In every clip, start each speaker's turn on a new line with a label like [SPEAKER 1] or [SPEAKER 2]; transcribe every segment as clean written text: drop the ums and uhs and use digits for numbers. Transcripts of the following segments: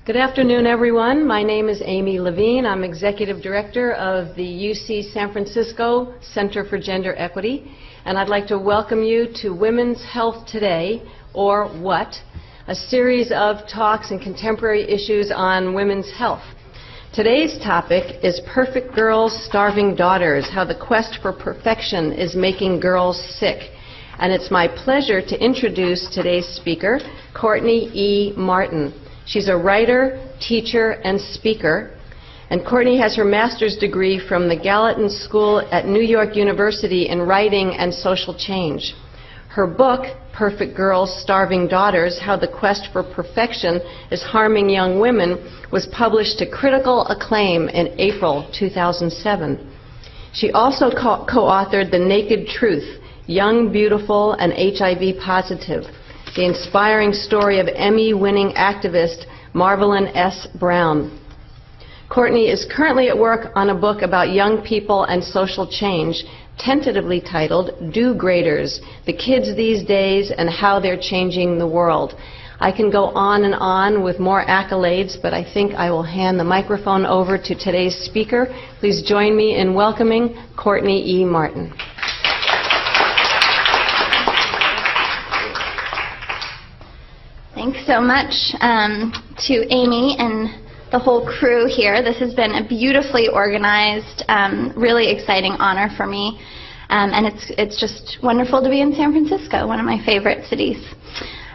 [SPEAKER 1] Good afternoon, everyone. My name is Amy Levine. I'm Executive Director of the UC San Francisco Center for Gender Equity, and I'd like to welcome you to Women's Health Today, or WHAT, a series of talks and contemporary issues on women's health. Today's topic is Perfect Girls, Starving Daughters, how the quest for perfection is making girls sick. And it's my pleasure to introduce today's speaker, Courtney E. Martin. She's a writer, teacher, and speaker. And Courtney has her master's degree from the Gallatin School at New York University in Writing and Social Change. Her book, Perfect Girls, Starving Daughters, How the Quest for Perfection is Harming Young Women, was published to critical acclaim in April 2007. She also co-authored The Naked Truth, Young, Beautiful, and HIV Positive, the inspiring story of Emmy-winning activist Marvelyn S. Brown. Courtney is currently at work on a book about young people and social change, tentatively titled Do-Graders, The Kids These Days and How They're Changing the World. I can go on and on with more accolades, but I think I will hand the microphone over to today's speaker. Please join me in welcoming Courtney E. Martin.
[SPEAKER 2] Thanks so much to Amy and the whole crew here. This has been a beautifully organized, really exciting honor for me, and it's just wonderful to be in San Francisco, one of my favorite cities.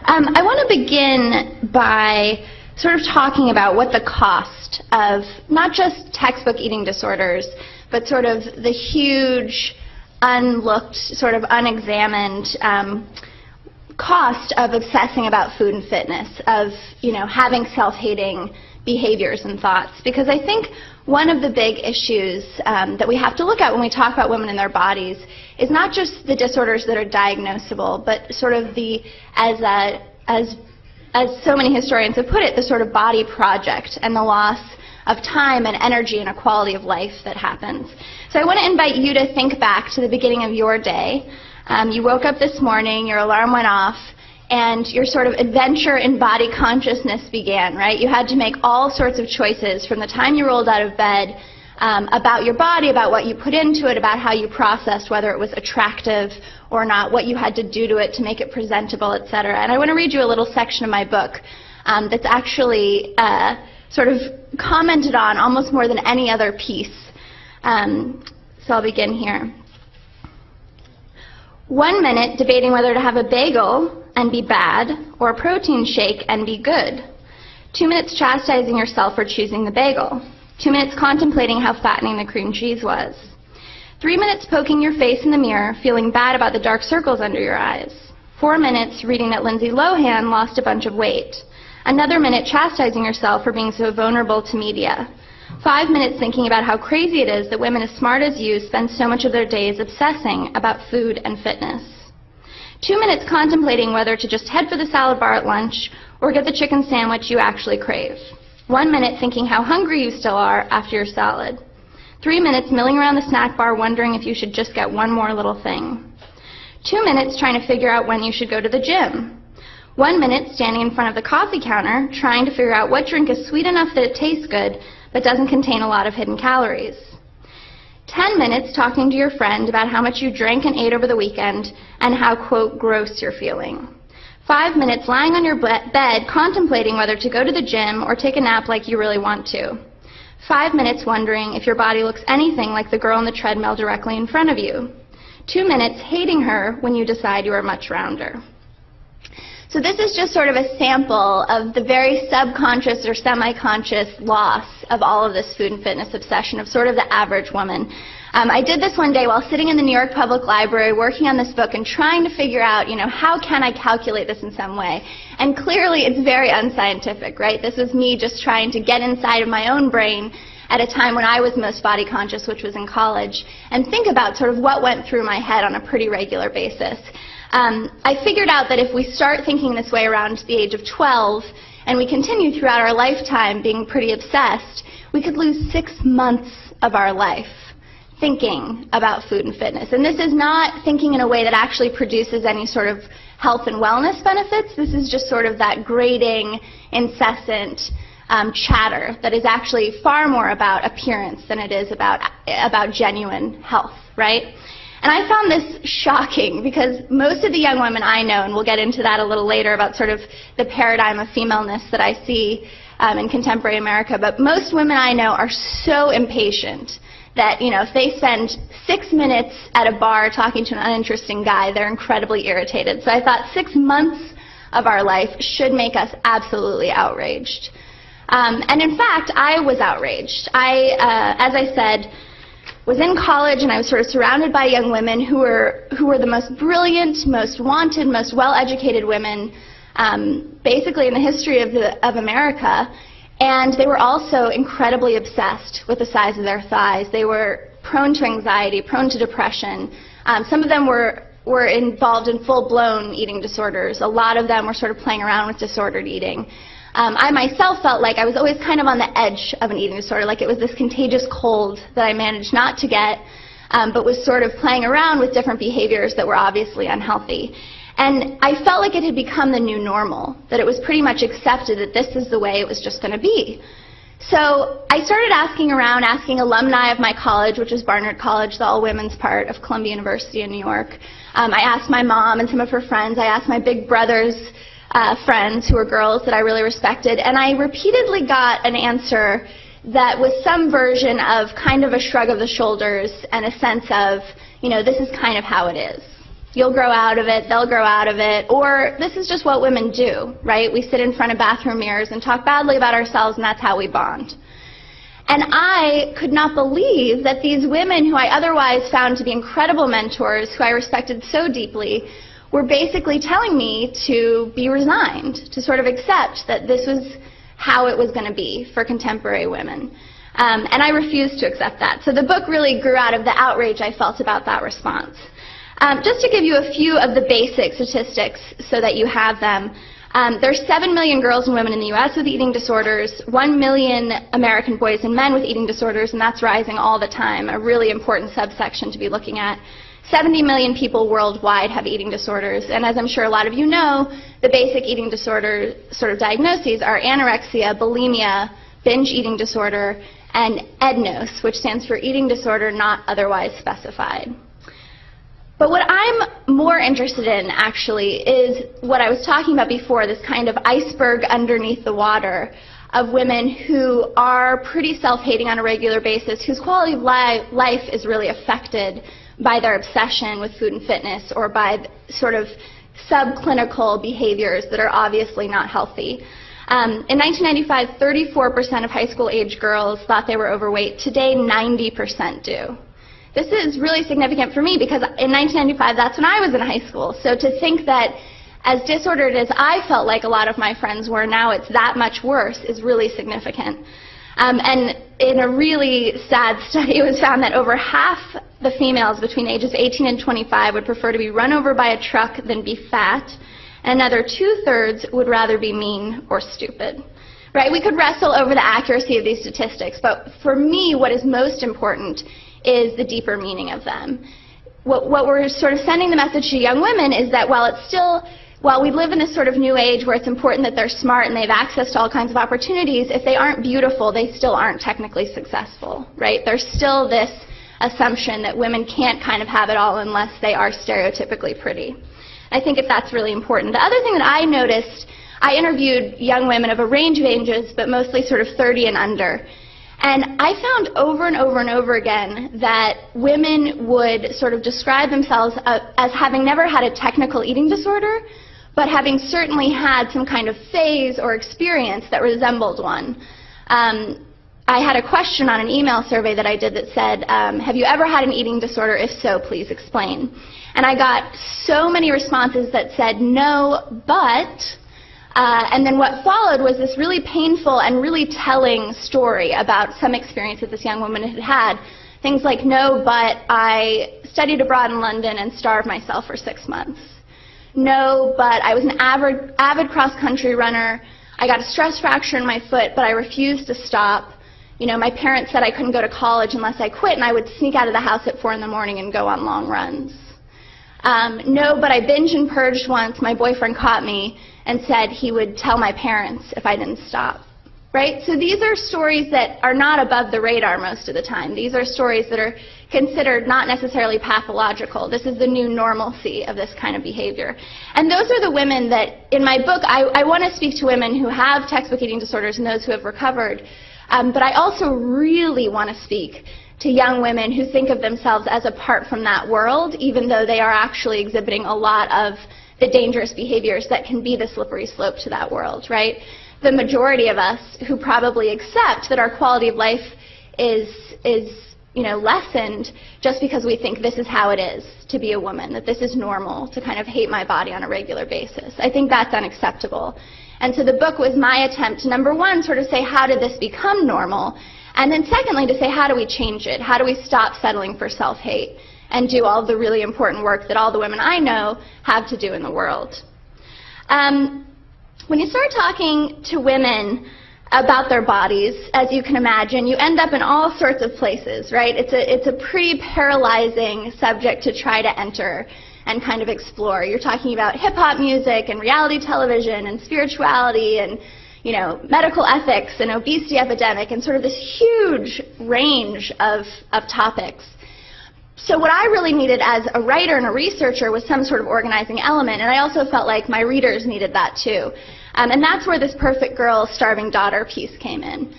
[SPEAKER 2] I want to begin by sort of talking about what the cost of not just textbook eating disorders, but sort of the huge, unlooked, sort of unexamined cost of obsessing about food and fitness, of having self-hating behaviors and thoughts. Because I think one of the big issues that we have to look at when we talk about women and their bodies is not just the disorders that are diagnosable, but sort of the, as so many historians have put it, the sort of body project and the loss of time and energy and a quality of life that happens. So I want to invite you to think back to the beginning of your day. You woke up this morning, your alarm went off, and your sort of adventure in body consciousness began, right? You had to make all sorts of choices from the time you rolled out of bed about your body, about what you put into it, about how you processed whether it was attractive or not, what you had to do to it to make it presentable, etc. And I want to read you a little section of my book that's actually sort of commented on almost more than any other piece. So I'll begin here. 1 minute debating whether to have a bagel and be bad or a protein shake and be good. 2 minutes chastising yourself for choosing the bagel. 2 minutes contemplating how fattening the cream cheese was. 3 minutes poking your face in the mirror, feeling bad about the dark circles under your eyes. 4 minutes reading that Lindsay Lohan lost a bunch of weight. Another minute chastising yourself for being so vulnerable to media. 5 minutes thinking about how crazy it is that women as smart as you spend so much of their days obsessing about food and fitness. 2 minutes contemplating whether to just head for the salad bar at lunch or get the chicken sandwich you actually crave. 1 minute thinking how hungry you still are after your salad. 3 minutes milling around the snack bar wondering if you should just get one more little thing. 2 minutes trying to figure out when you should go to the gym. 1 minute standing in front of the coffee counter trying to figure out what drink is sweet enough that it tastes good but doesn't contain a lot of hidden calories. 10 minutes talking to your friend about how much you drank and ate over the weekend and how, quote, gross you're feeling. 5 minutes lying on your bed contemplating whether to go to the gym or take a nap like you really want to. 5 minutes wondering if your body looks anything like the girl on the treadmill directly in front of you. 2 minutes hating her when you decide you are much rounder. So this is just sort of a sample of the very subconscious or semi-conscious loss of all of this food and fitness obsession of sort of the average woman. I did this one day while sitting in the New York Public Library working on this book and trying to figure out, how can I calculate this in some way? And clearly it's very unscientific, right? This was me just trying to get inside of my own brain at a time when I was most body conscious, which was in college, and think about sort of what went through my head on a pretty regular basis. I figured out that if we start thinking this way around the age of 12 and we continue throughout our lifetime being pretty obsessed, we could lose 6 months of our life thinking about food and fitness. And this is not thinking in a way that actually produces any sort of health and wellness benefits. This is just sort of that grating, incessant chatter that is actually far more about appearance than it is about genuine health, right? And I found this shocking because most of the young women I know, and we'll get into that a little later about sort of the paradigm of femaleness that I see in contemporary America, but most women I know are so impatient that, you know, if they spend 6 minutes at a bar talking to an uninteresting guy, they're incredibly irritated. So I thought 6 months of our life should make us absolutely outraged. And in fact, I was outraged. As I said, was in college and I was sort of surrounded by young women who were the most brilliant, most wanted, most well-educated women basically in the history of America, and they were also incredibly obsessed with the size of their thighs. They were prone to anxiety, prone to depression. Some of them were involved in full-blown eating disorders. A lot of them were sort of playing around with disordered eating. I myself felt like I was always kind of on the edge of an eating disorder, like it was this contagious cold that I managed not to get, but was sort of playing around with different behaviors that were obviously unhealthy. And I felt like it had become the new normal, that it was pretty much accepted that this is the way it was just going to be. So I started asking around, asking alumni of my college, which was Barnard College, the all-women's part of Columbia University in New York. I asked my mom and some of her friends. I asked my big brother's friends who were girls that I really respected, and I repeatedly got an answer that was some version of kind of a shrug of the shoulders and a sense of, you know, this is kind of how it is. You'll grow out of it, they'll grow out of it, or this is just what women do, right? We sit in front of bathroom mirrors and talk badly about ourselves, and that's how we bond. And I could not believe that these women who I otherwise found to be incredible mentors, who I respected so deeply, were basically telling me to be resigned, to sort of accept that this was how it was going to be for contemporary women. And I refused to accept that. So the book really grew out of the outrage I felt about that response. Just to give you a few of the basic statistics so that you have them, there's 7 million girls and women in the U.S. with eating disorders, 1 million American boys and men with eating disorders, and that's rising all the time, a really important subsection to be looking at. 70 million people worldwide have eating disorders, and as I'm sure a lot of you know, the basic eating disorder sort of diagnoses are anorexia, bulimia, binge eating disorder, and EDNOS, which stands for eating disorder not otherwise specified. But what I'm more interested in, actually, is what I was talking about before, this kind of iceberg underneath the water of women who are pretty self-hating on a regular basis, whose quality of life is really affected by their obsession with food and fitness or by sort of subclinical behaviors that are obviously not healthy. In 1995, 34% of high school-age girls thought they were overweight. Today, 90% do. This is really significant for me because in 1995, that's when I was in high school. So to think that as disordered as I felt like a lot of my friends were, now it's that much worse is really significant. And in a really sad study, it was found that over half the females between ages 18 and 25 would prefer to be run over by a truck than be fat, and another 2/3 would rather be mean or stupid. Right? We could wrestle over the accuracy of these statistics, but for me, what is most important is the deeper meaning of them. What we're sort of sending the message to young women is that while we live in this sort of new age where it's important that they're smart and they have access to all kinds of opportunities, if they aren't beautiful, they still aren't technically successful, right? There's still this assumption that women can't kind of have it all unless they are stereotypically pretty. I think that's really important. The other thing that I noticed, I interviewed young women of a range of ages, but mostly sort of 30 and under. And I found over and over and over again that women would sort of describe themselves as having never had a technical eating disorder, but having certainly had some kind of phase or experience that resembled one. I had a question on an email survey that I did that said, have you ever had an eating disorder? If so, please explain. And I got so many responses that said no, but, and then what followed was this really painful and really telling story about some experience that this young woman had had. Things like, no, but I studied abroad in London and starved myself for 6 months. No, but I was an avid cross-country runner. I got a stress fracture in my foot, but I refused to stop. You know, my parents said I couldn't go to college unless I quit, and I would sneak out of the house at 4 in the morning and go on long runs. No, but I binged and purged once. My boyfriend caught me and said he would tell my parents if I didn't stop. right? So these are stories that are not above the radar most of the time. These are stories that are considered not necessarily pathological. This is the new normalcy of this kind of behavior. And those are the women that, in my book, I want to speak to women who have textbook eating disorders and those who have recovered. But I also really want to speak to young women who think of themselves as apart from that world, even though they are actually exhibiting a lot of the dangerous behaviors that can be the slippery slope to that world, right? The majority of us who probably accept that our quality of life is lessened just because we think this is how it is to be a woman, that this is normal to kind of hate my body on a regular basis. I think that's unacceptable. And so the book was my attempt to, number one, sort of say, how did this become normal? And then secondly, to say, how do we change it? How do we stop settling for self-hate and do all the really important work that all the women I know have to do in the world? When you start talking to women about their bodies, as you can imagine, you end up in all sorts of places, right? It's a pretty paralyzing subject to try to enter and kind of explore. You're talking about hip-hop music and reality television and spirituality and, medical ethics and obesity epidemic and sort of this huge range of topics. So what I really needed as a writer and a researcher was some sort of organizing element, and I also felt like my readers needed that too. And that's where this perfect girl, starving daughter piece came in.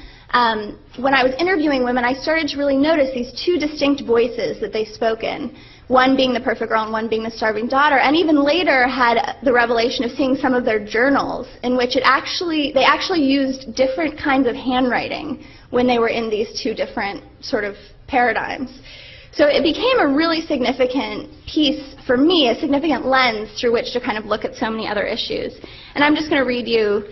[SPEAKER 2] When I was interviewing women, I started to really notice these two distinct voices that they spoke in, one being the perfect girl and one being the starving daughter, and even later had the revelation of seeing some of their journals in which they actually used different kinds of handwriting when they were in these two different sort of paradigms. So it became a really significant piece for me, a significant lens through which to kind of look at so many other issues. And I'm just going to read you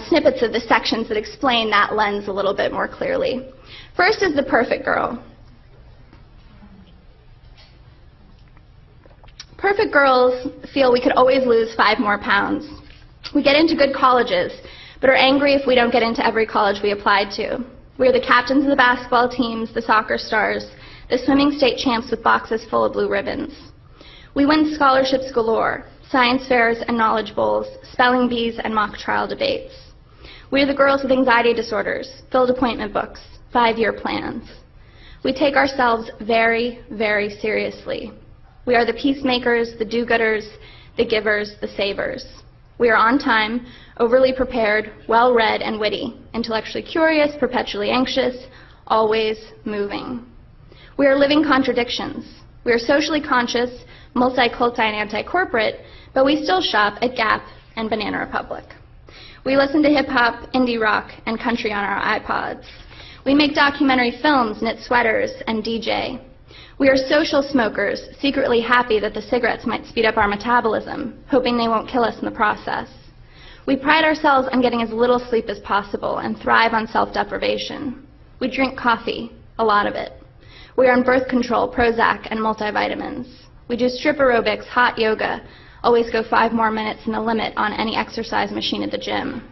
[SPEAKER 2] snippets of the sections that explain that lens a little bit more clearly. First is the perfect girl. Perfect girls feel we could always lose 5 more pounds. We get into good colleges, but are angry if we don't get into every college we applied to. We are the captains of the basketball teams, the soccer stars, the swimming state champs with boxes full of blue ribbons. We win scholarships galore, science fairs and knowledge bowls, spelling bees and mock trial debates. We are the girls with anxiety disorders, filled appointment books, 5-year plans. We take ourselves very, very seriously. We are the peacemakers, the do-gooders, the givers, the savers. We are on time, overly prepared, well-read and witty, intellectually curious, perpetually anxious, always moving. We are living contradictions. We are socially conscious, multi-culti and anti-corporate, but we still shop at Gap and Banana Republic. We listen to hip-hop, indie rock, and country on our iPods. We make documentary films, knit sweaters, and DJ. We are social smokers, secretly happy that the cigarettes might speed up our metabolism, hoping they won't kill us in the process. We pride ourselves on getting as little sleep as possible and thrive on self-deprivation. We drink coffee, a lot of it. We are on birth control, Prozac, and multivitamins. We do strip aerobics, hot yoga, always go 5 more minutes than the limit on any exercise machine at the gym.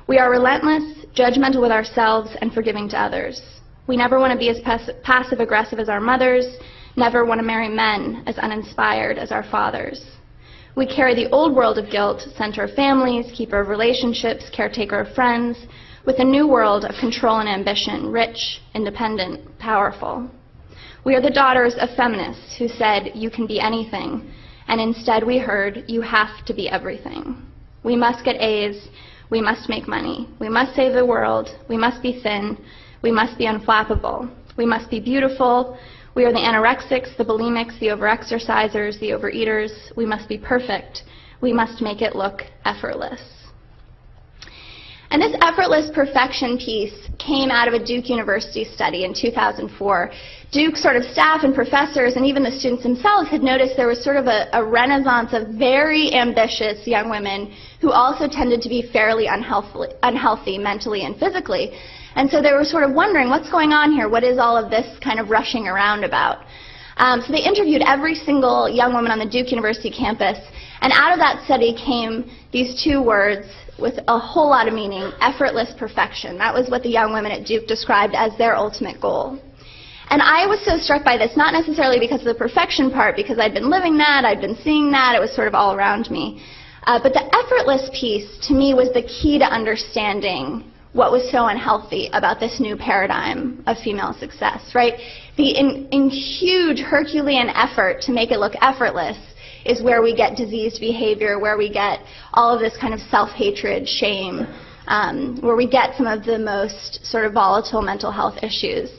[SPEAKER 2] We are relentless, judgmental with ourselves, and forgiving to others. We never want to be as passive-aggressive as our mothers, never want to marry men as uninspired as our fathers. We carry the old world of guilt, center of families, keeper of relationships, caretaker of friends, with a new world of control and ambition, rich, independent, powerful. We are the daughters of feminists who said, you can be anything, and instead we heard, you have to be everything. We must get A's, we must make money, we must save the world, we must be thin, we must be unflappable, we must be beautiful, we are the anorexics, the bulimics, the overexercisers, the overeaters, we must be perfect, we must make it look effortless. And this effortless perfection piece came out of a Duke University study in 2004. Duke sort of staff and professors and even the students themselves had noticed there was sort of a renaissance of very ambitious young women who also tended to be fairly unhealthy mentally and physically. And so they were sort of wondering, what's going on here? What is all of this kind of rushing around about? So they interviewed every single young woman on the Duke University campus, and out of that study came these 2 words with a whole lot of meaning, effortless perfection. That was what the young women at Duke described as their ultimate goal. And I was so struck by this, not necessarily because of the perfection part, because I'd been living that, I'd been seeing that, it was sort of all around me. But the effortless piece, to me, was the key to understanding what was so unhealthy about this new paradigm of female success, right? In huge Herculean effort to make it look effortless is where we get diseased behavior, where we get all of this kind of self-hatred, shame, where we get some of the most sort of volatile mental health issues.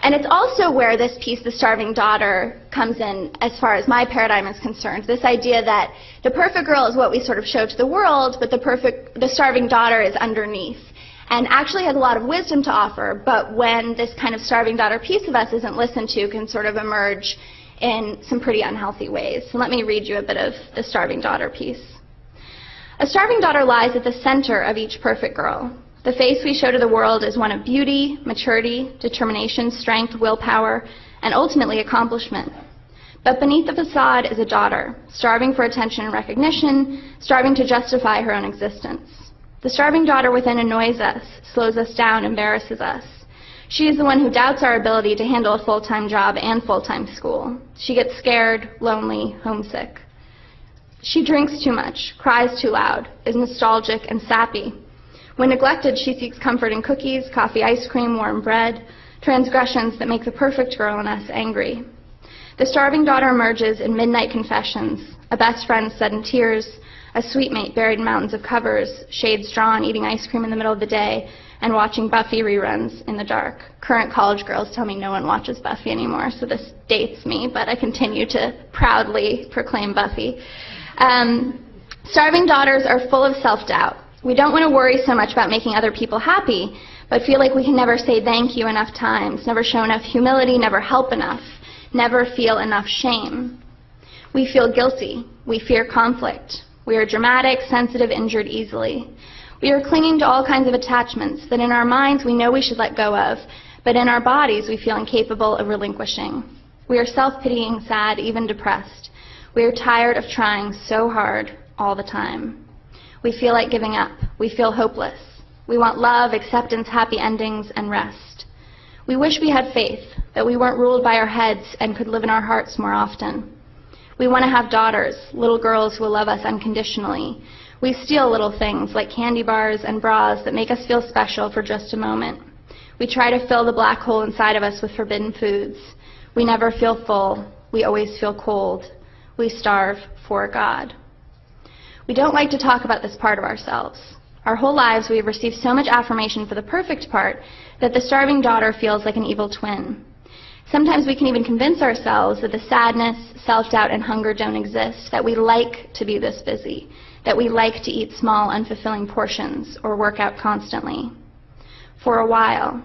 [SPEAKER 2] And it's also where this piece, The Starving Daughter, comes in as far as my paradigm is concerned. This idea that the perfect girl is what we sort of show to the world, but the starving daughter is underneath, and actually has a lot of wisdom to offer, but when this kind of starving daughter piece of us isn't listened to, can sort of emerge in some pretty unhealthy ways. So let me read you a bit of the starving daughter piece. A starving daughter lies at the center of each perfect girl. The face we show to the world is one of beauty, maturity, determination, strength, willpower, and ultimately accomplishment. But beneath the facade is a daughter, starving for attention and recognition, starving to justify her own existence. The starving daughter within annoys us, slows us down, embarrasses us. She is the one who doubts our ability to handle a full-time job and full-time school. She gets scared, lonely, homesick. She drinks too much, cries too loud, is nostalgic and sappy. When neglected, she seeks comfort in cookies, coffee, ice cream, warm bread, transgressions that make the perfect girl in us angry. The starving daughter emerges in midnight confessions, a best friend set in tears, a sweet mate buried in mountains of covers, shades drawn, eating ice cream in the middle of the day, and watching Buffy reruns in the dark. Current college girls tell me no one watches Buffy anymore, so this dates me, but I continue to proudly proclaim Buffy. Starving daughters are full of self-doubt. We don't want to worry so much about making other people happy, but feel like we can never say thank you enough times, never show enough humility, never help enough, never feel enough shame. We feel guilty. We fear conflict. We are dramatic, sensitive, injured easily. We are clinging to all kinds of attachments that in our minds we know we should let go of, but in our bodies we feel incapable of relinquishing. We are self-pitying, sad, even depressed. We are tired of trying so hard all the time. We feel like giving up. We feel hopeless. We want love, acceptance, happy endings, and rest. We wish we had faith, that we weren't ruled by our heads and could live in our hearts more often. We want to have daughters, little girls who will love us unconditionally. We steal little things like candy bars and bras that make us feel special for just a moment. We try to fill the black hole inside of us with forbidden foods. We never feel full. We always feel cold. We starve for God. We don't like to talk about this part of ourselves. Our whole lives we have received so much affirmation for the perfect part that the starving daughter feels like an evil twin. Sometimes we can even convince ourselves that the sadness, self-doubt, and hunger don't exist, that we like to be this busy, that we like to eat small, unfulfilling portions or work out constantly. For a while.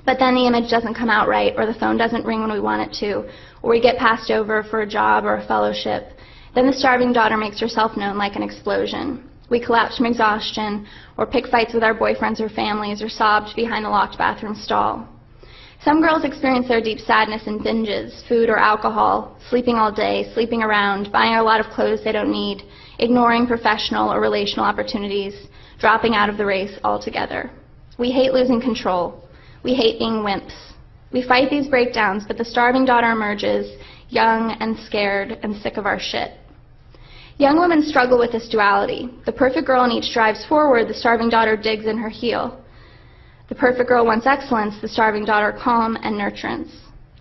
[SPEAKER 2] But then the image doesn't come out right, or the phone doesn't ring when we want it to, or we get passed over for a job or a fellowship. Then the starving daughter makes herself known like an explosion. We collapse from exhaustion, or pick fights with our boyfriends or families, or sobbed behind the locked bathroom stall. Some girls experience their deep sadness in binges, food or alcohol, sleeping all day, sleeping around, buying a lot of clothes they don't need, ignoring professional or relational opportunities, dropping out of the race altogether. We hate losing control. We hate being wimps. We fight these breakdowns, but the starving daughter emerges, young and scared and sick of our shit. Young women struggle with this duality. The perfect girl in each strives forward, the starving daughter digs in her heel. The perfect girl wants excellence, the starving daughter calm and nurturance.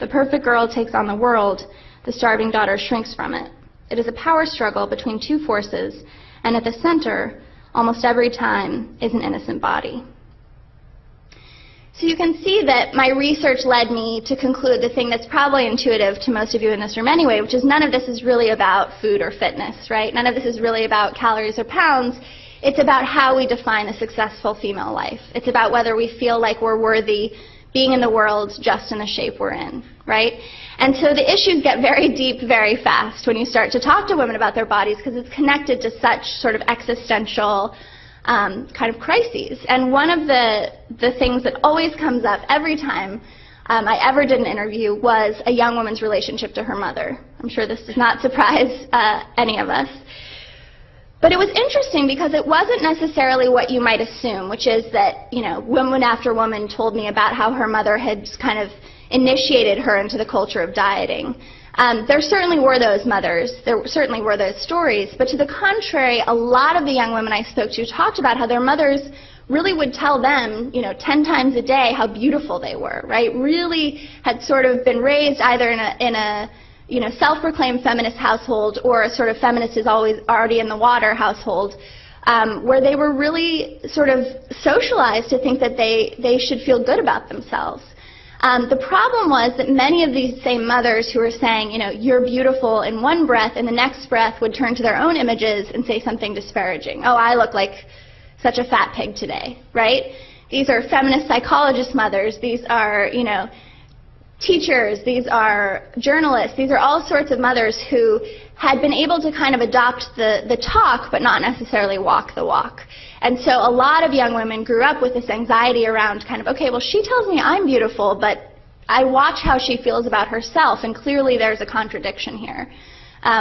[SPEAKER 2] The perfect girl takes on the world, the starving daughter shrinks from it. It is a power struggle between two forces, and at the center, almost every time, is an innocent body. So you can see that my research led me to conclude the thing that's probably intuitive to most of you in this room anyway, which is none of this is really about food or fitness, right? None of this is really about calories or pounds. It's about how we define a successful female life. It's about whether we feel like we're worthy being in the world just in the shape we're in, right? And so the issues get very deep very fast when you start to talk to women about their bodies, because it's connected to such sort of existential kind of crises. And one of the things that always comes up every time I ever did an interview was a young woman's relationship to her mother. I'm sure this does not surprise any of us. But it was interesting because it wasn't necessarily what you might assume, which is that, you know, woman after woman told me about how her mother had kind of initiated her into the culture of dieting. There certainly were those mothers, there certainly were those stories, but to the contrary, a lot of the young women I spoke to talked about how their mothers really would tell them, 10 times a day how beautiful they were, right? Really had sort of been raised either in a self-proclaimed feminist household or a sort of feminist is always already in the water household, where they were really sort of socialized to think that they should feel good about themselves. The problem was that many of these same mothers who were saying, you're beautiful in one breath, in the next breath would turn to their own images and say something disparaging. Oh, I look like such a fat pig today, right? These are feminist psychologist mothers. These are, teachers. These are journalists. These are all sorts of mothers who had been able to kind of adopt the talk but not necessarily walk the walk. And so a lot of young women grew up with this anxiety around kind of, okay, well, she tells me I'm beautiful, but I watch how she feels about herself, and clearly there's a contradiction here.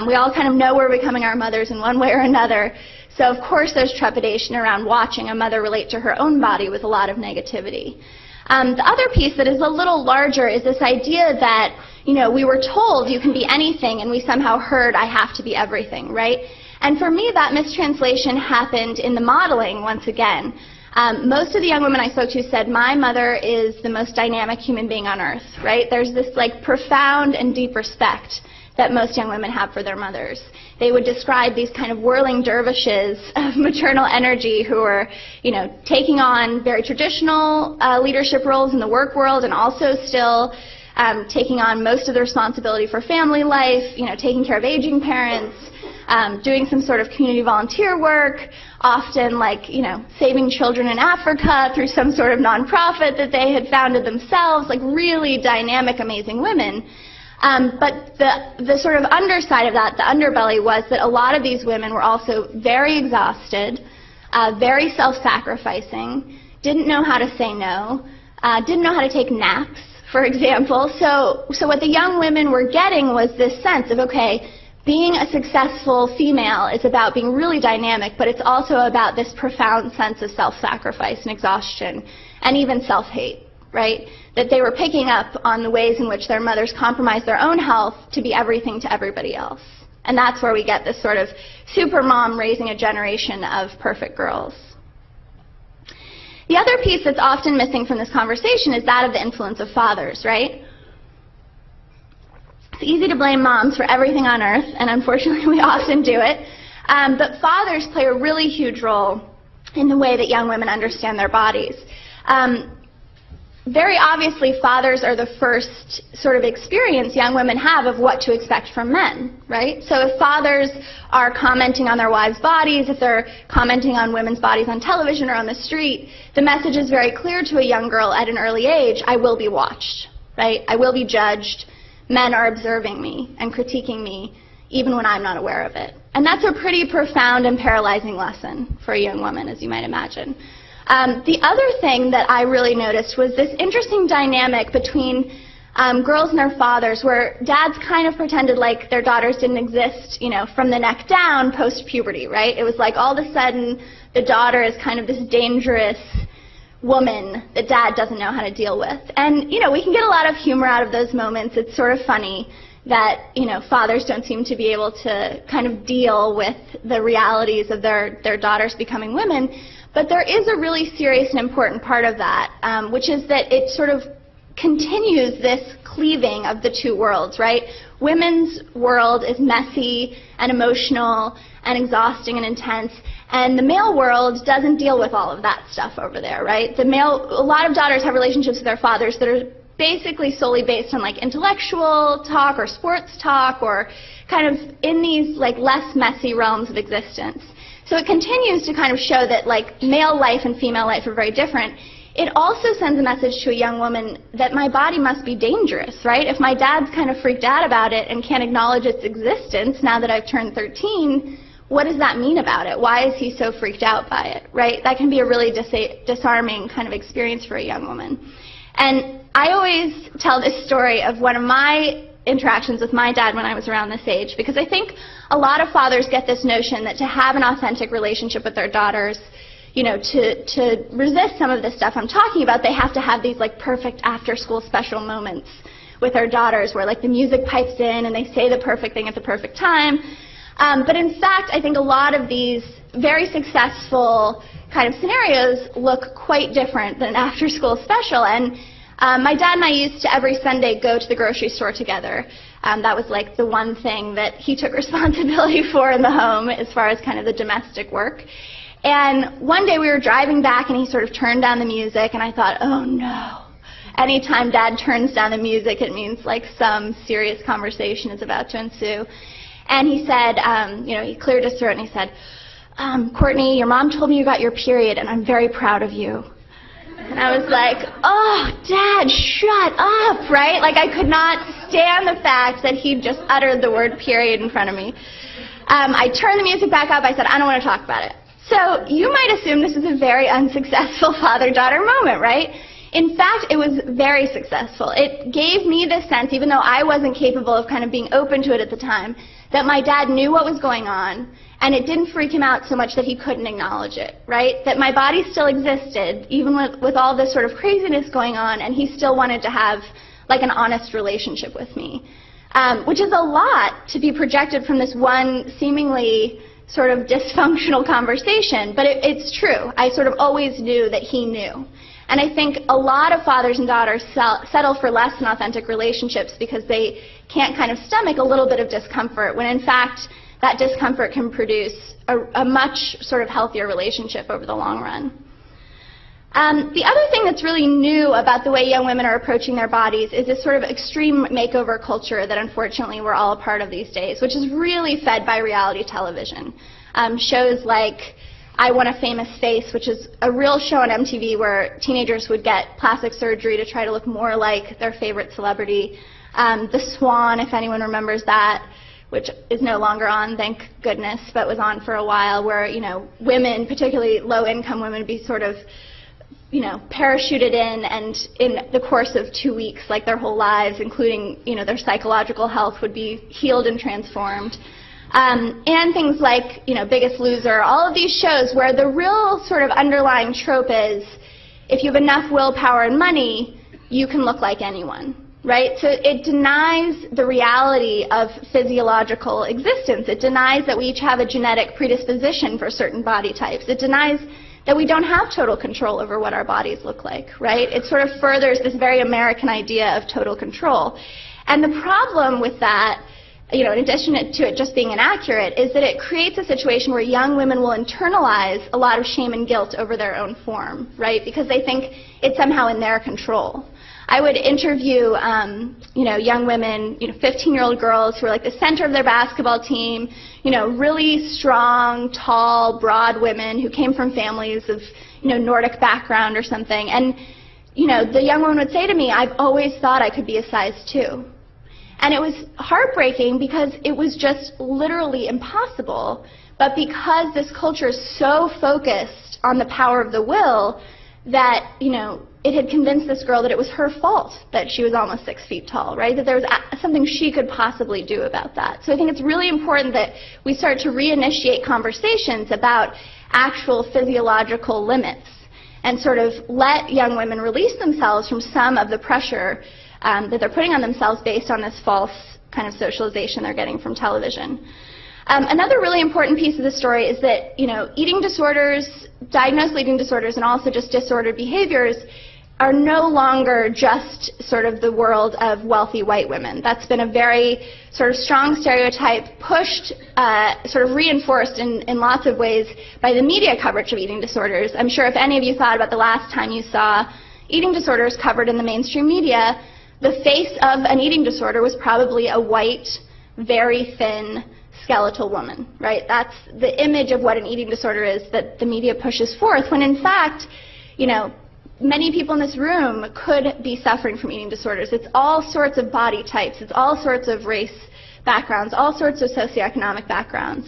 [SPEAKER 2] We all kind of know we're becoming our mothers in one way or another. So of course there's trepidation around watching a mother relate to her own body with a lot of negativity. The other piece that is a little larger is this idea that, we were told you can be anything, and we somehow heard I have to be everything, right? And for me, that mistranslation happened in the modeling once again. Most of the young women I spoke to said, my mother is the most dynamic human being on earth, right? There's this profound and deep respect that most young women have for their mothers. They would describe these kind of whirling dervishes of maternal energy who are, taking on very traditional leadership roles in the work world, and also still taking on most of the responsibility for family life, taking care of aging parents, doing some sort of community volunteer work, often saving children in Africa through some sort of nonprofit that they had founded themselves, really dynamic, amazing women. But the sort of underside of that, the underbelly, was that a lot of these women were also very exhausted, very self-sacrificing, didn't know how to say no, didn't know how to take naps, for example. So what the young women were getting was this sense of, okay, being a successful female is about being really dynamic, but it's also about this profound sense of self-sacrifice and exhaustion, and even self-hate, right? That they were picking up on the ways in which their mothers compromised their own health to be everything to everybody else. And that's where we get this sort of super mom raising a generation of perfect girls. The other piece that's often missing from this conversation is that of the influence of fathers, right? It's easy to blame moms for everything on earth, and unfortunately we often do it. But fathers play a really huge role in the way that young women understand their bodies. Very obviously, fathers are the first sort of experience young women have of what to expect from men, right? So if fathers are commenting on their wives' bodies, if they're commenting on women's bodies on television or on the street, the message is very clear to a young girl at an early age: I will be watched, right? I will be judged. Men are observing me and critiquing me, even when I'm not aware of it. And that's a pretty profound and paralyzing lesson for a young woman, as you might imagine. The other thing that I really noticed was this interesting dynamic between girls and their fathers, where dads kind of pretended like their daughters didn't exist, from the neck down post-puberty, right? It was like all of a sudden the daughter is kind of this dangerous woman that dad doesn't know how to deal with. And, we can get a lot of humor out of those moments. It's sort of funny that, fathers don't seem to be able to kind of deal with the realities of their daughters becoming women. But there is a really serious and important part of that, which is that it sort of continues this cleaving of the two worlds, right? Women's world is messy and emotional and exhausting and intense, and the male world doesn't deal with all of that stuff over there, right? A lot of daughters have relationships with their fathers that are basically solely based on intellectual talk or sports talk, or kind of in these less messy realms of existence. So it continues to kind of show that male life and female life are very different. It also sends a message to a young woman that my body must be dangerous, right? If my dad's kind of freaked out about it and can't acknowledge its existence now that I've turned 13, what does that mean about it? Why is he so freaked out by it, right? That can be a really disarming kind of experience for a young woman. And I always tell this story of one of my interactions with my dad when I was around this age, because I think a lot of fathers get this notion that to have an authentic relationship with their daughters, to resist some of the stuff I'm talking about, they have to have these perfect after-school special moments with their daughters where the music pipes in and they say the perfect thing at the perfect time. But in fact, I think a lot of these very successful kind of scenarios look quite different than an after-school special. And my dad and I used to every Sunday go to the grocery store together. That was like the one thing that he took responsibility for in the home as far as kind of the domestic work. And one day we were driving back and he sort of turned down the music, and I thought, oh no. Anytime Dad turns down the music, it means like some serious conversation is about to ensue. And he said, he cleared his throat and he said, Courtney, your mom told me you got your period and I'm very proud of you. And I was like, oh, Dad, shut up, right? Like I could not stand the fact that he just uttered the word period in front of me. I turned the music back up. I said, I don't want to talk about it. So you might assume this is a very unsuccessful father-daughter moment, right? In fact, it was very successful. It gave me this sense, even though I wasn't capable of kind of being open to it at the time, that my dad knew what was going on, and it didn't freak him out so much that he couldn't acknowledge it, right? That my body still existed, even with all this sort of craziness going on, and he still wanted to have like an honest relationship with me, which is a lot to be projected from this one seemingly sort of dysfunctional conversation, but it's true. I sort of always knew that he knew. And I think a lot of fathers and daughters settle for less than authentic relationships because they can't kind of stomach a little bit of discomfort, when in fact that discomfort can produce a much sort of healthier relationship over the long run. The other thing that's really new about the way young women are approaching their bodies is this sort of extreme makeover culture that unfortunately we're all a part of these days, which is really fed by reality television. Shows like I Want a Famous Face, which is a real show on MTV where teenagers would get plastic surgery to try to look more like their favorite celebrity. The Swan, if anyone remembers that, which is no longer on, thank goodness, but was on for a while, where, women, particularly low-income women, would be sort of parachuted in, and in the course of 2 weeks, like their whole lives, including, their psychological health, would be healed and transformed. And things like, Biggest Loser, all of these shows where the real sort of underlying trope is, if you have enough willpower and money, you can look like anyone, right? So it denies the reality of physiological existence. It denies that we each have a genetic predisposition for certain body types. It denies that we don't have total control over what our bodies look like, right? It sort of furthers this very American idea of total control. And the problem with that, in addition to it just being inaccurate, is that it creates a situation where young women will internalize a lot of shame and guilt over their own form, right? Because they think it's somehow in their control. I would interview, young women, 15-year-old girls who are like the center of their basketball team, really strong, tall, broad women who came from families of, Nordic background or something. And, the young woman would say to me, I've always thought I could be a size 2. And it was heartbreaking because it was just literally impossible. But because this culture is so focused on the power of the will, that, it had convinced this girl that it was her fault that she was almost 6 feet tall, right? That there was something she could possibly do about that. So I think it's really important that we start to reinitiate conversations about actual physiological limits and sort of let young women release themselves from some of the pressure that they're putting on themselves based on this false kind of socialization they're getting from television. Another really important piece of the story is that, eating disorders, diagnosed eating disorders, and also just disordered behaviors are no longer just sort of the world of wealthy white women. That's been a very sort of strong stereotype, pushed, sort of reinforced in lots of ways by the media coverage of eating disorders. I'm sure if any of you thought about the last time you saw eating disorders covered in the mainstream media, the face of an eating disorder was probably a white, very thin, skeletal woman, right? That's the image of what an eating disorder is that the media pushes forth, when in fact, many people in this room could be suffering from eating disorders. It's all sorts of body types. It's all sorts of race backgrounds, all sorts of socioeconomic backgrounds.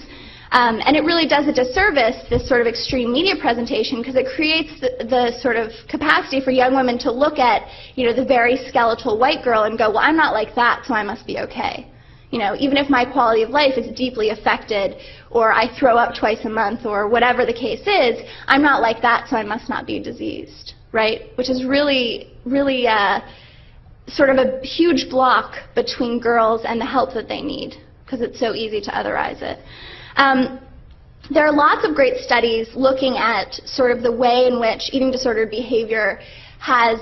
[SPEAKER 2] And it really does a disservice, this sort of extreme media presentation, because it creates the sort of capacity for young women to look at, the very skeletal white girl and go, well, I'm not like that, so I must be okay. Even if my quality of life is deeply affected, or I throw up twice a month, or whatever the case is, I'm not like that, so I must not be diseased, right? Which is really, really sort of a huge block between girls and the help that they need, because it's so easy to otherize it. there are lots of great studies looking at sort of the way in which eating disordered behavior has,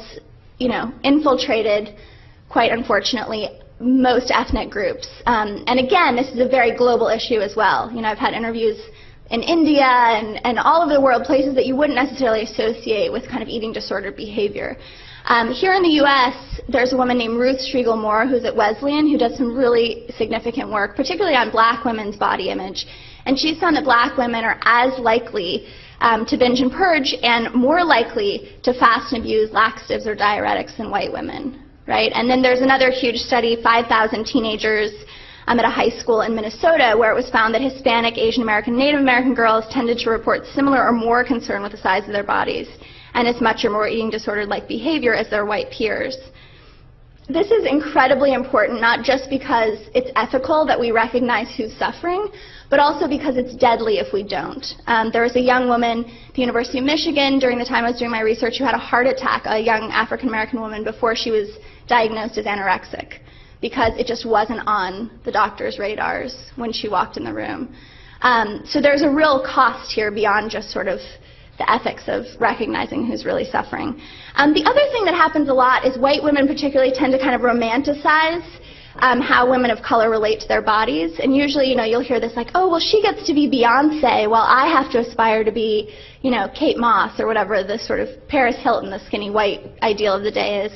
[SPEAKER 2] infiltrated, quite unfortunately, most ethnic groups. And again, this is a very global issue as well. I've had interviews in India and all over the world, places that you wouldn't necessarily associate with kind of eating disordered behavior. Here in the U.S., there's a woman named Ruth Striegel Moore, who's at Wesleyan, who does some really significant work, particularly on black women's body image. And she's found that black women are as likely to binge and purge and more likely to fast and abuse laxatives or diuretics than white women. Right? And then there's another huge study, 5,000 teenagers at a high school in Minnesota, where it was found that Hispanic, Asian American, Native American girls tended to report similar or more concern with the size of their bodies and as much or more eating disordered-like behavior as their white peers. This is incredibly important, not just because it's ethical that we recognize who's suffering, but also because it's deadly if we don't. There was a young woman at the University of Michigan during the time I was doing my research who had a heart attack, a young African-American woman, before she was diagnosed as anorexic, because it just wasn't on the doctor's radars when she walked in the room. So there's a real cost here beyond just sort of the ethics of recognizing who's really suffering. The other thing that happens a lot is white women particularly tend to kind of romanticize how women of color relate to their bodies. And usually, you'll hear this like, oh, well, she gets to be Beyonce while I have to aspire to be, Kate Moss or whatever the sort of Paris Hilton, the skinny white ideal of the day is.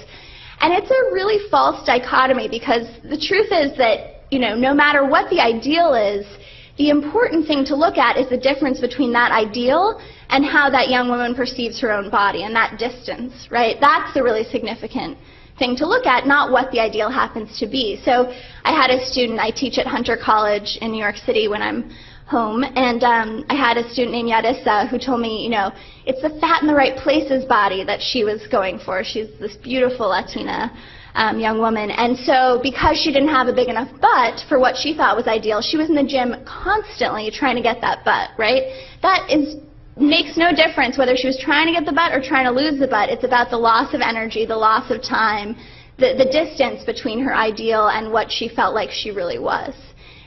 [SPEAKER 2] And it's a really false dichotomy, because the truth is that, no matter what the ideal is, the important thing to look at is the difference between that ideal and how that young woman perceives her own body, and that distance, right? That's the really significant thing to look at, not what the ideal happens to be. So I had a student, I teach at Hunter College in New York City when I'm home, and I had a student named Yarissa who told me, it's the fat in the right places body that she was going for. She's this beautiful Latina young woman, and so because she didn't have a big enough butt for what she thought was ideal, she was in the gym constantly trying to get that butt, right? That makes no difference whether she was trying to get the butt or trying to lose the butt. It's about the loss of energy, the loss of time, the distance between her ideal and what she felt like she really was.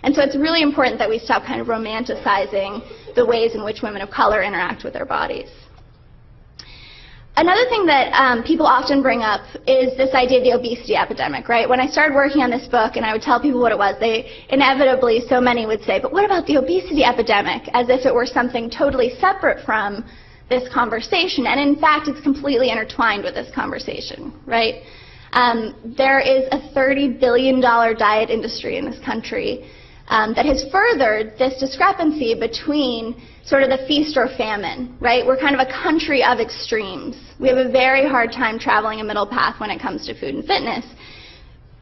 [SPEAKER 2] And so it's really important that we stop kind of romanticizing the ways in which women of color interact with their bodies. Another thing that people often bring up is this idea of the obesity epidemic, right? When I started working on this book and I would tell people what it was, they inevitably, so many would say, but what about the obesity epidemic? As if it were something totally separate from this conversation. And in fact, it's completely intertwined with this conversation, right? There is a $30 billion diet industry in this country that has furthered this discrepancy between sort of the feast or famine, right? We're kind of a country of extremes. We have a very hard time traveling a middle path when it comes to food and fitness.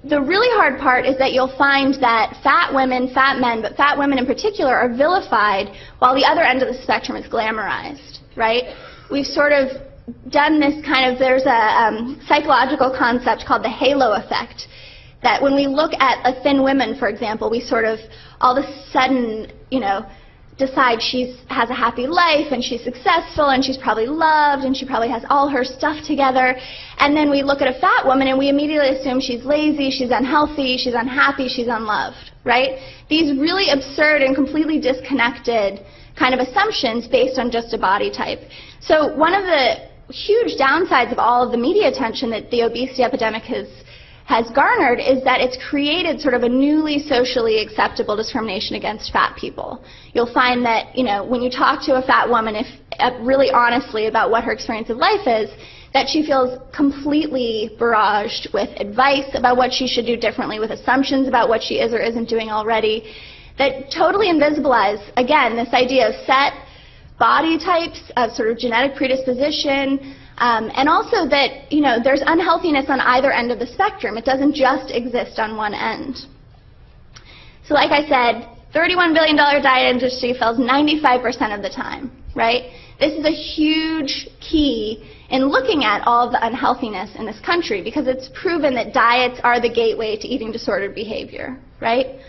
[SPEAKER 2] The really hard part is that you'll find that fat women, fat men, but fat women in particular are vilified while the other end of the spectrum is glamorized, right? We've sort of done this kind of, there's a psychological concept called the halo effect, that when we look at a thin woman, for example, we sort of all of a sudden, decide she has a happy life and she's successful and she's probably loved and she probably has all her stuff together. And then we look at a fat woman and we immediately assume she's lazy, she's unhealthy, she's unhappy, she's unloved, right? These really absurd and completely disconnected kind of assumptions based on just a body type. So one of the huge downsides of all of the media attention that the obesity epidemic has garnered is that it's created sort of a newly socially acceptable discrimination against fat people. You'll find that, when you talk to a fat woman, if really honestly about what her experience of life is, that she feels completely barraged with advice about what she should do differently, with assumptions about what she is or isn't doing already, that totally invisibilize, again, this idea of set body types, of sort of genetic predisposition, and also that, there's unhealthiness on either end of the spectrum. It doesn't just exist on one end. So like I said, $31 billion diet industry fails 95% of the time, right? This is a huge key in looking at all of the unhealthiness in this country, because it's proven that diets are the gateway to eating disordered behavior, right?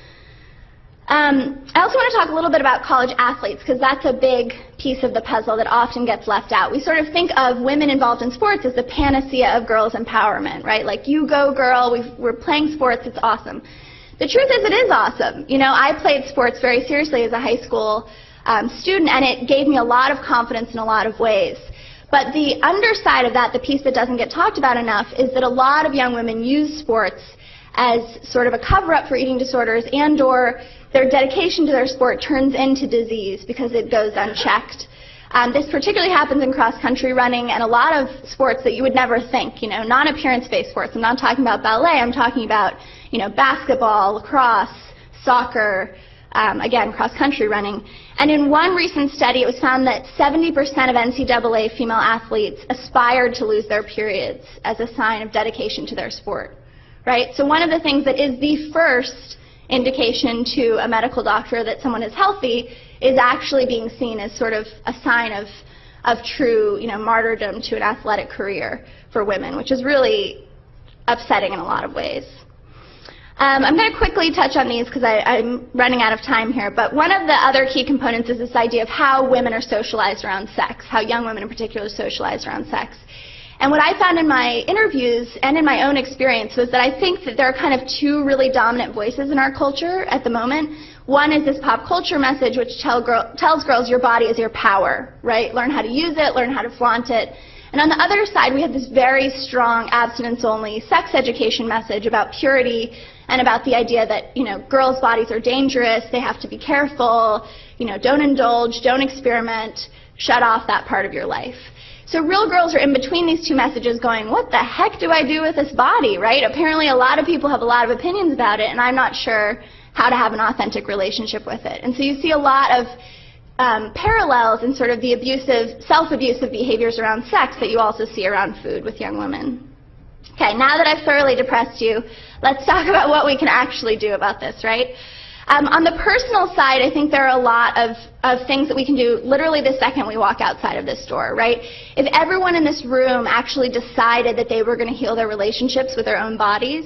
[SPEAKER 2] I also want to talk a little bit about college athletes, because that's a big piece of the puzzle that often gets left out. We sort of think of women involved in sports as the panacea of girls' empowerment, right? Like, you go, girl, we're playing sports, it's awesome. The truth is, it is awesome. I played sports very seriously as a high school student, and it gave me a lot of confidence in a lot of ways. But the underside of that, the piece that doesn't get talked about enough, is that a lot of young women use sports as sort of a cover-up for eating disorders, and/or their dedication to their sport turns into disease because it goes unchecked. This particularly happens in cross-country running and a lot of sports that you would never think, non-appearance-based sports. I'm not talking about ballet, I'm talking about, basketball, lacrosse, soccer, again, cross-country running. And in one recent study, it was found that 70% of NCAA female athletes aspired to lose their periods as a sign of dedication to their sport, right? So one of the things that is the first indication to a medical doctor that someone is healthy is actually being seen as sort of a sign of true, martyrdom to an athletic career for women, which is really upsetting in a lot of ways. I'm going to quickly touch on these because I'm running out of time here, but one of the other key components is this idea of how women are socialized around sex, how young women in particular are socialized around sex. And what I found in my interviews and in my own experience was that I think that there are kind of two really dominant voices in our culture at the moment. One is this pop culture message which tells girls your body is your power, right? Learn how to use it, learn how to flaunt it. And on the other side, we have this very strong abstinence-only sex education message about purity and about the idea that, girls' bodies are dangerous, they have to be careful, don't indulge, don't experiment, shut off that part of your life. So real girls are in between these two messages going, what the heck do I do with this body, right? Apparently a lot of people have a lot of opinions about it, and I'm not sure how to have an authentic relationship with it. And so you see a lot of parallels in sort of the self-abusive behaviors around sex that you also see around food with young women. Okay, now that I've thoroughly depressed you, let's talk about what we can actually do about this, right? On the personal side, I think there are a lot of things that we can do literally the second we walk outside of this door, right? If everyone in this room actually decided that they were going to heal their relationships with their own bodies,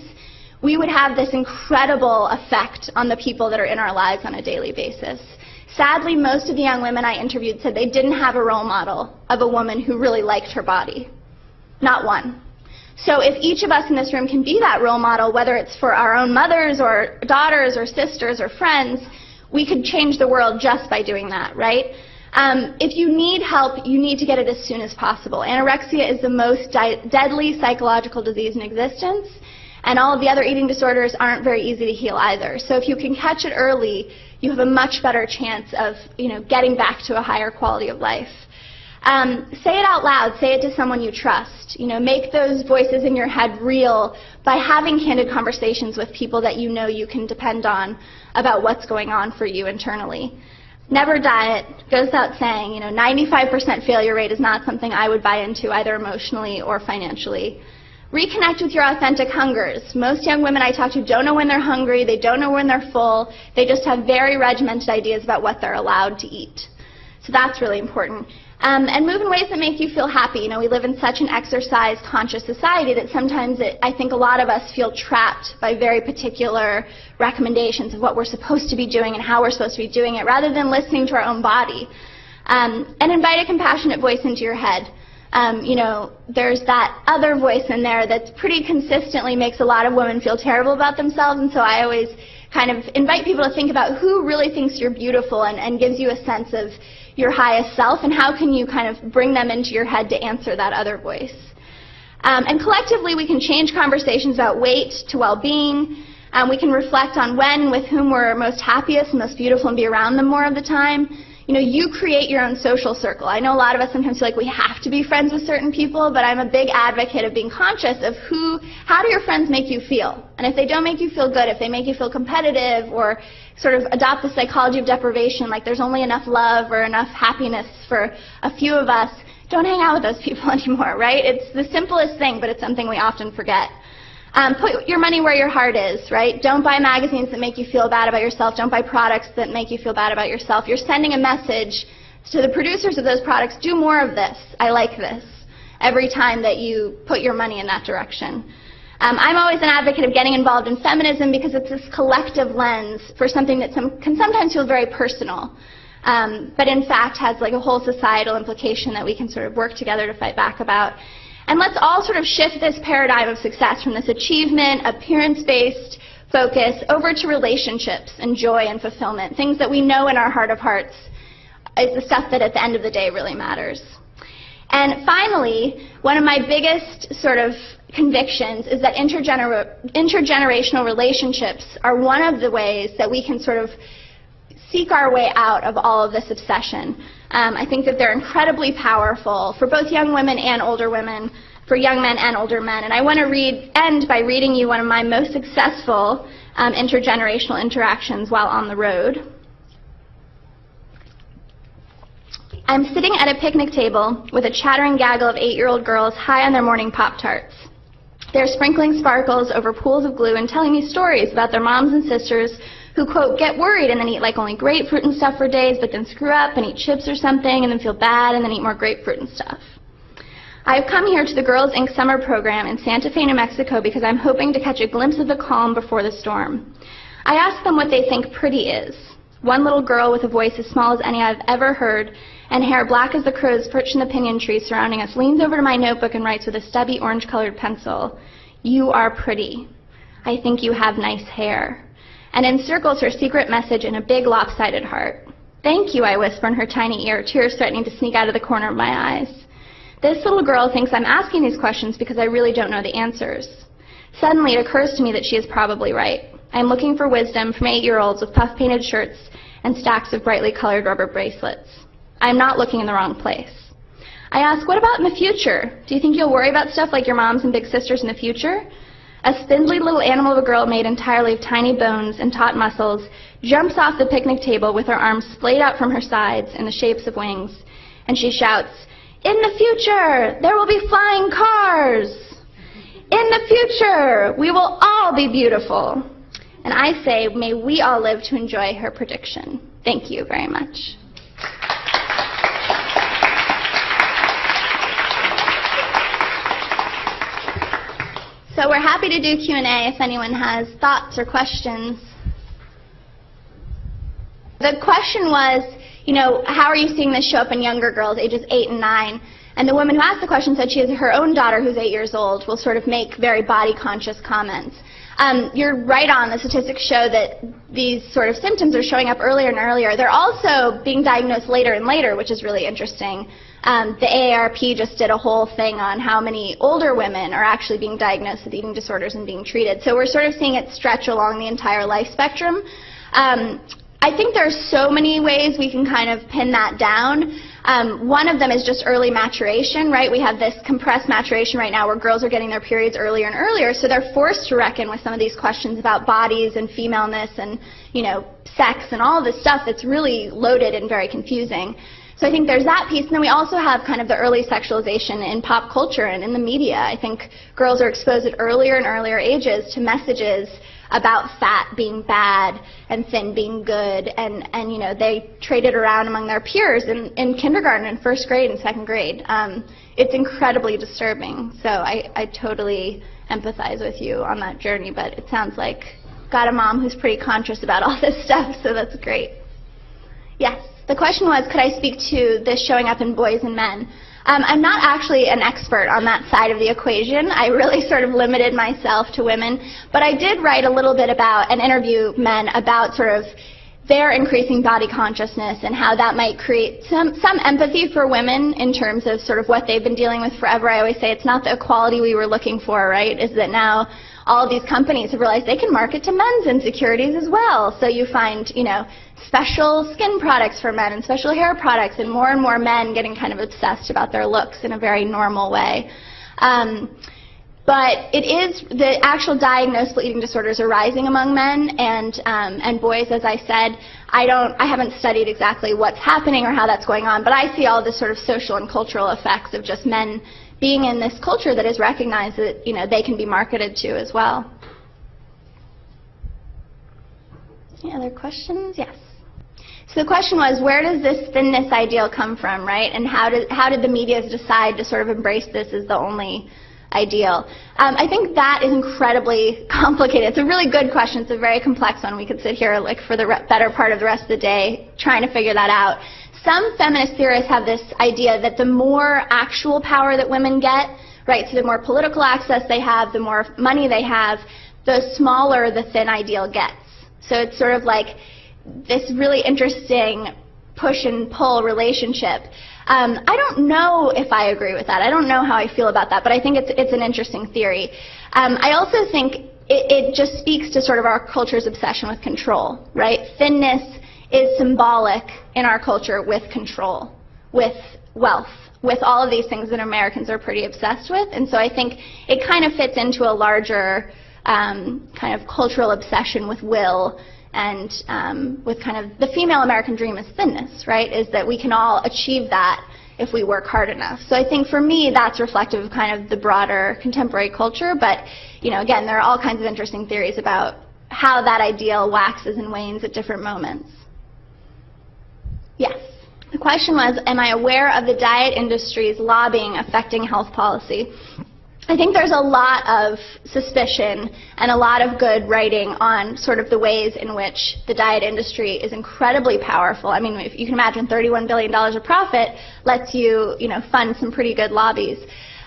[SPEAKER 2] we would have this incredible effect on the people that are in our lives on a daily basis. Sadly, most of the young women I interviewed said they didn't have a role model of a woman who really liked her body. Not one. So if each of us in this room can be that role model, whether it's for our own mothers or daughters or sisters or friends, we could change the world just by doing that, right? If you need help, you need to get it as soon as possible. Anorexia is the most deadly psychological disease in existence, and all of the other eating disorders aren't very easy to heal either. So if you can catch it early, you have a much better chance of, getting back to a higher quality of life. Say it out loud. Say it to someone you trust. Make those voices in your head real by having candid conversations with people that you know you can depend on about what's going on for you internally. Never diet. Goes without saying, 95% failure rate is not something I would buy into either emotionally or financially. Reconnect with your authentic hungers. Most young women I talk to don't know when they're hungry. They don't know when they're full. They just have very regimented ideas about what they're allowed to eat. So that's really important. And move in ways that make you feel happy. We live in such an exercise-conscious society that sometimes I think a lot of us feel trapped by very particular recommendations of what we're supposed to be doing and how we're supposed to be doing it, rather than listening to our own body. And invite a compassionate voice into your head. There's that other voice in there that pretty consistently makes a lot of women feel terrible about themselves, and so I always kind of invite people to think about who really thinks you're beautiful and gives you a sense of your highest self, and how can you kind of bring them into your head to answer that other voice. And collectively, we can change conversations about weight to well-being. We can reflect on when, with whom we're most happiest and most beautiful, and be around them more of the time. You create your own social circle. I know a lot of us sometimes feel like we have to be friends with certain people, but I'm a big advocate of being conscious of how do your friends make you feel? And if they don't make you feel good, if they make you feel competitive or sort of adopt the psychology of deprivation, like there's only enough love or enough happiness for a few of us, don't hang out with those people anymore, right? It's the simplest thing, but it's something we often forget. Put your money where your heart is, right? Don't buy magazines that make you feel bad about yourself. Don't buy products that make you feel bad about yourself. You're sending a message to the producers of those products, do more of this, I like this, every time that you put your money in that direction. I'm always an advocate of getting involved in feminism because it's this collective lens for something that can sometimes feel very personal, but in fact has like a whole societal implication that we can sort of work together to fight back about. And let's all sort of shift this paradigm of success from this achievement, appearance-based focus over to relationships and joy and fulfillment, things that we know in our heart of hearts is the stuff that at the end of the day really matters. And finally, one of my biggest sort of convictions is that intergenerational relationships are one of the ways that we can sort of seek our way out of all of this obsession. I think that they're incredibly powerful for both young women and older women, for young men and older men. And I want to end by reading you one of my most successful intergenerational interactions while on the road. I'm sitting at a picnic table with a chattering gaggle of 8-year-old girls high on their morning Pop-Tarts. They're sprinkling sparkles over pools of glue and telling me stories about their moms and sisters who, quote, get worried and then eat like only grapefruit and stuff for days, but then screw up and eat chips or something and then feel bad and then eat more grapefruit and stuff. I've come here to the Girls Inc. summer program in Santa Fe, New Mexico because I'm hoping to catch a glimpse of the calm before the storm. I ask them what they think pretty is. One little girl with a voice as small as any I've ever heard and hair black as the crows perched in the pinyon trees surrounding us leans over to my notebook and writes with a stubby orange-colored pencil, "You are pretty. I think you have nice hair," and encircles her secret message in a big lopsided heart. "Thank you," I whisper in her tiny ear, tears threatening to sneak out of the corner of my eyes. This little girl thinks I'm asking these questions because I really don't know the answers. Suddenly it occurs to me that she is probably right. I'm looking for wisdom from 8-year-olds with puff-painted shirts and stacks of brightly colored rubber bracelets. I'm not looking in the wrong place. I ask, what about in the future? Do you think you'll worry about stuff like your moms and big sisters in the future? A spindly little animal of a girl made entirely of tiny bones and taut muscles jumps off the picnic table with her arms splayed out from her sides in the shapes of wings, and she shouts, "In the future, there will be flying cars! In the future, we will all be beautiful!" And I say, may we all live to enjoy her prediction. Thank you very much. So we're happy to do Q&A if anyone has thoughts or questions. The question was, how are you seeing this show up in younger girls, ages 8 and 9? And the woman who asked the question said she has her own daughter who's 8 years old, will sort of make very body-conscious comments. You're right on. The statistics show that these sort of symptoms are showing up earlier and earlier. They're also being diagnosed later and later, which is really interesting. The AARP just did a whole thing on how many older women are actually being diagnosed with eating disorders and being treated. So we're sort of seeing it stretch along the entire life spectrum. I think there's so many ways we can kind of pin that down. One of them is just early maturation, right? We have this compressed maturation right now where girls are getting their periods earlier and earlier, so they're forced to reckon with some of these questions about bodies and femaleness and, sex and all this stuff that's really loaded and very confusing. So I think there's that piece, and then we also have kind of the early sexualization in pop culture and in the media. I think girls are exposed at earlier and earlier ages to messages about fat being bad and thin being good, and they trade it around among their peers in kindergarten and first grade and second grade. It's incredibly disturbing, so I totally empathize with you on that journey, but it sounds like got a mom who's pretty conscious about all this stuff, so that's great. Yes, the question was, could I speak to this showing up in boys and men? I'm not actually an expert on that side of the equation. I really sort of limited myself to women, but I did write a little bit about and interview men about sort of their increasing body consciousness and how that might create some empathy for women in terms of sort of what they've been dealing with forever. I always say it's not the equality we were looking for, right? Is that now all of these companies have realized they can market to men's insecurities as well. So you find, special skin products for men and special hair products and more men getting kind of obsessed about their looks in a very normal way. But it is, the actual diagnosable eating disorders are rising among men and boys, as I said. I haven't studied exactly what's happening or how that's going on, but I see all this sort of social and cultural effects of just men being in this culture that is recognized that, they can be marketed to as well. Any other questions? Yes. So the question was, where does this thinness ideal come from, right? And how did the media decide to sort of embrace this as the only ideal? I think that is incredibly complicated. It's a really good question. It's a very complex one. We could sit here for the better part of the rest of the day trying to figure that out. Some feminist theorists have this idea that the more actual power that women get, right, so the more political access they have, the more money they have, the smaller the thin ideal gets. So it's sort of like this really interesting push and pull relationship. I don't know if I agree with that. I don't know how I feel about that, but I think it's an interesting theory. I also think it just speaks to sort of our culture's obsession with control, right? Thinness is symbolic in our culture with control, with wealth, with all of these things that Americans are pretty obsessed with. And so I think it kind of fits into a larger kind of cultural obsession with will and with kind of the female American dream is thinness, right? Is that we can all achieve that if we work hard enough. So I think for me that's reflective of kind of the broader contemporary culture, but you know, again, there are all kinds of interesting theories about how that ideal waxes and wanes at different moments. Yes. The question was, am I aware of the diet industry's lobbying affecting health policy? I think there's a lot of suspicion and a lot of good writing on sort of the ways in which the diet industry is incredibly powerful. I mean, if you can imagine $31 billion of profit lets you, fund some pretty good lobbies.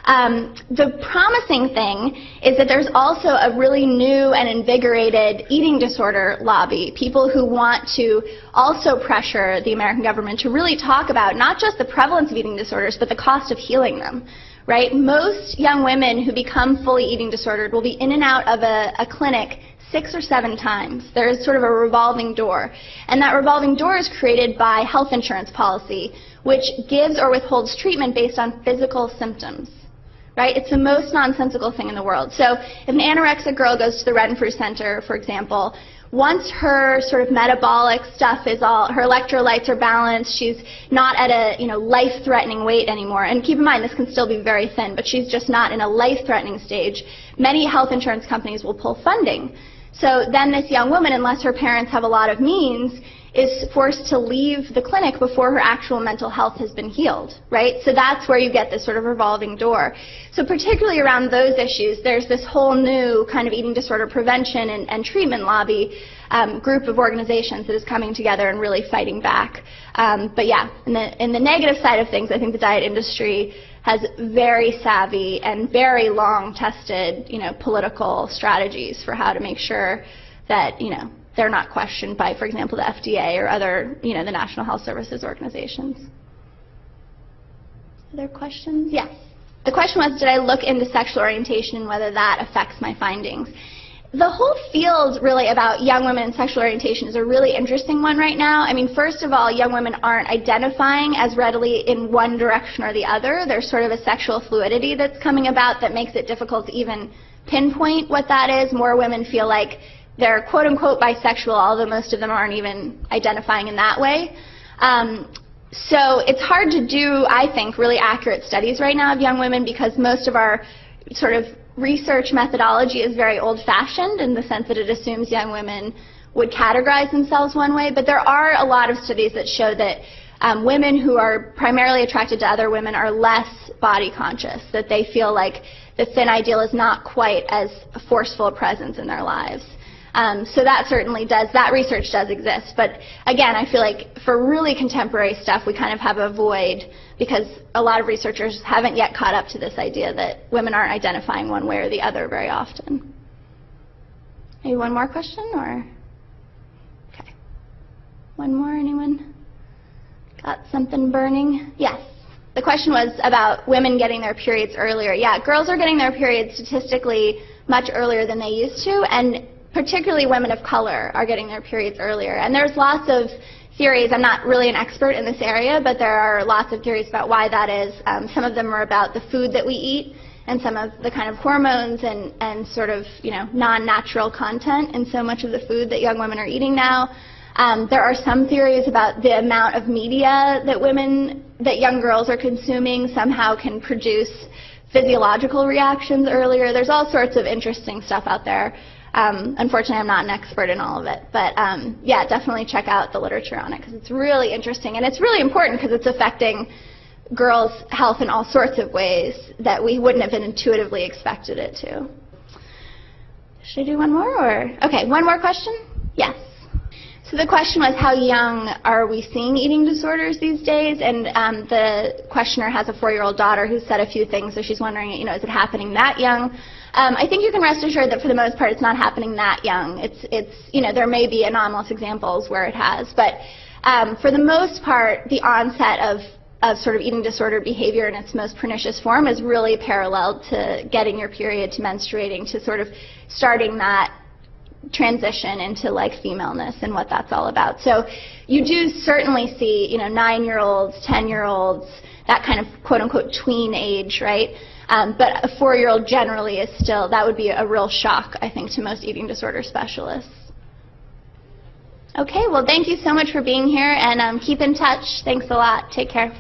[SPEAKER 2] The promising thing is that there's also a really new and invigorated eating disorder lobby, people who want to also pressure the American government to really talk about not just the prevalence of eating disorders, but the cost of healing them. Right? Most young women who become fully eating disordered will be in and out of a clinic 6 or 7 times. There is sort of a revolving door. And that revolving door is created by health insurance policy, which gives or withholds treatment based on physical symptoms. Right? It's the most nonsensical thing in the world. So if an anorexic girl goes to the Renfrew Center, for example, once her sort of metabolic stuff is all, her electrolytes are balanced, she's not at a life-threatening weight anymore. And keep in mind, this can still be very thin, but she's just not in a life-threatening stage. Many health insurance companies will pull funding. So then this young woman, unless her parents have a lot of means, is forced to leave the clinic before her actual mental health has been healed, right? So that's where you get this sort of revolving door. So particularly around those issues, there's this whole new kind of eating disorder prevention and treatment lobby group of organizations that is coming together and really fighting back. But yeah, in the negative side of things, I think the diet industry has very savvy and very long-tested, political strategies for how to make sure that, they're not questioned by, for example, the FDA or other, the National Health Services organizations. Other questions? Yes. The question was, did I look into sexual orientation and whether that affects my findings? The whole field really about young women and sexual orientation is a really interesting one right now. I mean, first of all, young women aren't identifying as readily in one direction or the other. There's sort of a sexual fluidity that's coming about that makes it difficult to even pinpoint what that is. More women feel like they're quote-unquote bisexual, although most of them aren't even identifying in that way. So it's hard to do, I think, really accurate studies right now of young women because most of our sort of research methodology is very old-fashioned in the sense that it assumes young women would categorize themselves one way. But there are a lot of studies that show that women who are primarily attracted to other women are less body conscious, that they feel like the thin ideal is not quite as forceful a presence in their lives. So that certainly does, that research does exist. But again, I feel like for really contemporary stuff, we kind of have a void because a lot of researchers haven't yet caught up to this idea that women aren't identifying one way or the other very often. Maybe one more question or? Okay. One more, anyone? Got something burning? Yes. The question was about women getting their periods earlier. Yeah, girls are getting their periods statistically much earlier than they used to, and particularly women of color are getting their periods earlier. And there's lots of theories. I'm not really an expert in this area, but there are lots of theories about why that is. Some of them are about the food that we eat and some of the kind of hormones and sort of, non-natural content in so much of the food that young women are eating now. There are some theories about the amount of media that young girls are consuming somehow can produce physiological reactions earlier. There's all sorts of interesting stuff out there. Unfortunately, I'm not an expert in all of it, but yeah, definitely check out the literature on it because it's really interesting and it's really important because it's affecting girls' health in all sorts of ways that we wouldn't have intuitively expected it to. Should I do one more or? Okay, one more question? Yes. So the question was, how young are we seeing eating disorders these days? And the questioner has a 4-year-old daughter who said a few things, so she's wondering, is it happening that young? I think you can rest assured that for the most part it's not happening that young. It's there may be anomalous examples where it has, but For the most part, the onset of sort of eating disorder behavior in its most pernicious form is really parallel to getting your period, to menstruating, to sort of starting that transition into like femaleness and what that's all about. So you do certainly see, 9-year-olds, 10-year-olds, that kind of quote-unquote tween age, right? But a 4-year-old generally is still, that would be a real shock, I think, to most eating disorder specialists. Okay, well, thank you so much for being here, and keep in touch. Thanks a lot. Take care.